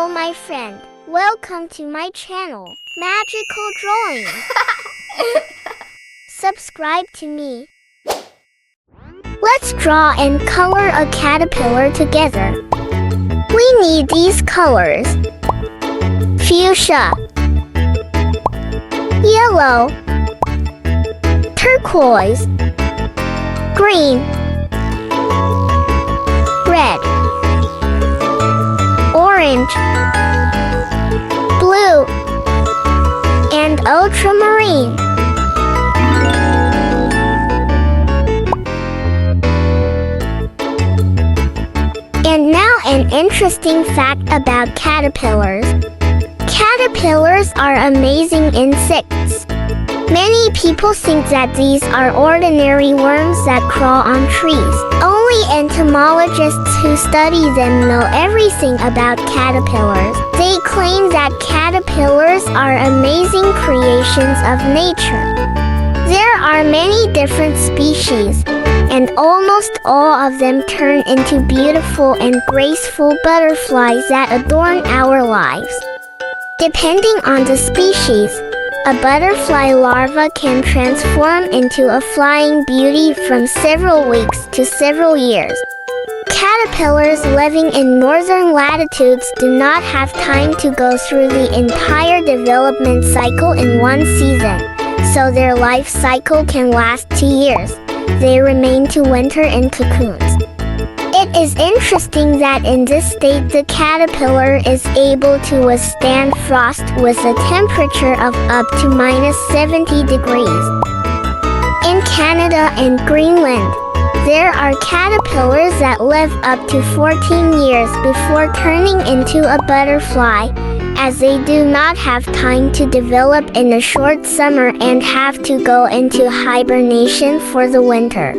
Hello, my friend. Welcome to my channel, Magical Drawing. Subscribe to me. Let's draw and color a caterpillar together. We need these colors: fuchsia, yellow, turquoise, green, red, orange, blue, and ultramarine. And now an interesting fact about caterpillars. Caterpillars are amazing insects. Many people think that these are ordinary worms that crawl on trees. Only entomologists who study them know everything about caterpillars. They claim that caterpillars are amazing creations of nature. There are many different species, and almost all of them turn into beautiful and graceful butterflies that adorn our lives. Depending on the species, a butterfly larva can transform into a flying beauty from several weeks to several years. Caterpillars living in northern latitudes do not have time to go through the entire development cycle in one season, so their life cycle can last 2 years. They remain to winter in cocoons. It is interesting that in this state the caterpillar is able to withstand frost with a temperature of up to -70 degrees. In Canada and Greenland, there are caterpillars that live up to 14 years before turning into a butterfly, as they do not have time to develop in a short summer and have to go into hibernation for the winter.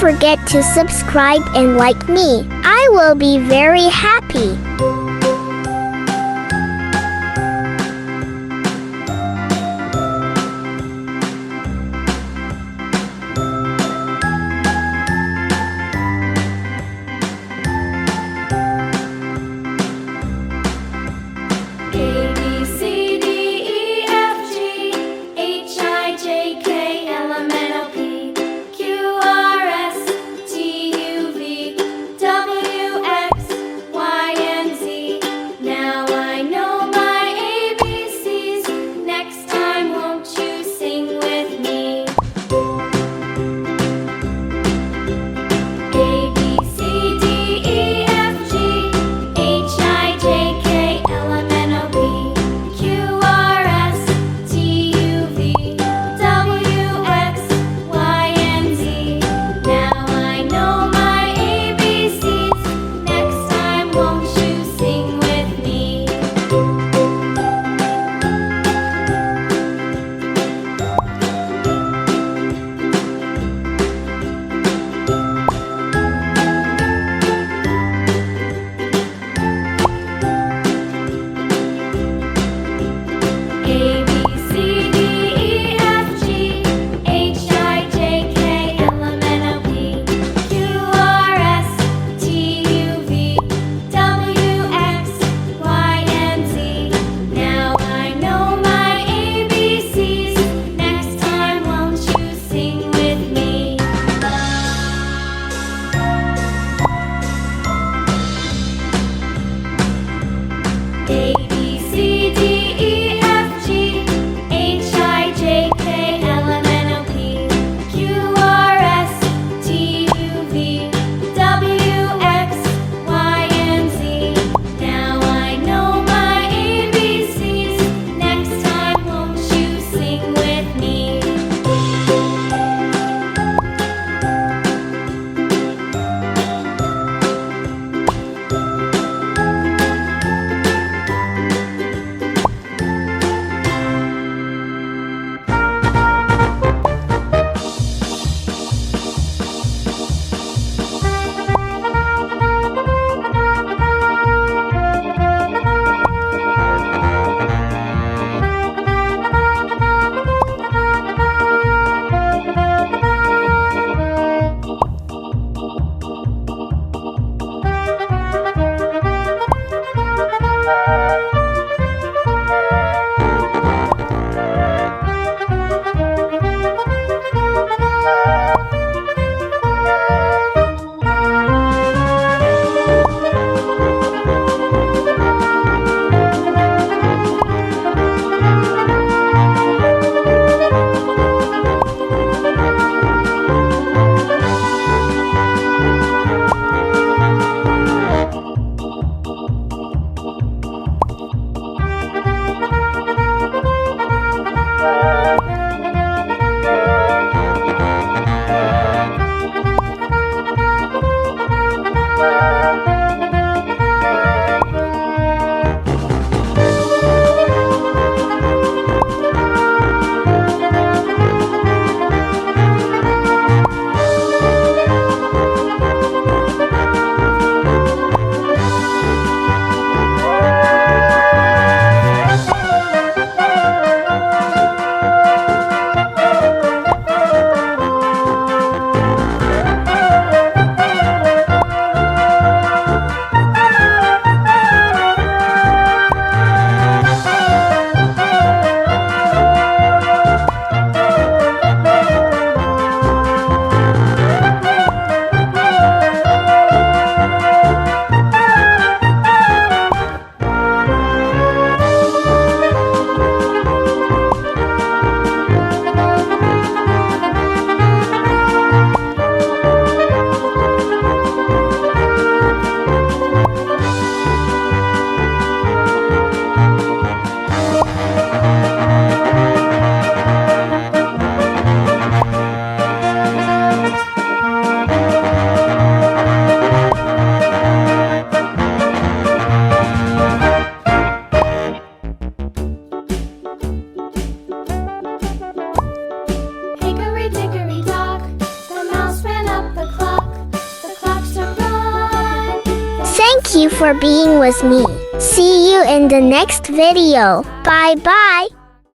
forget to subscribe and like me. I will be very happy. Thank you for being with me. See you in the next video. Bye bye.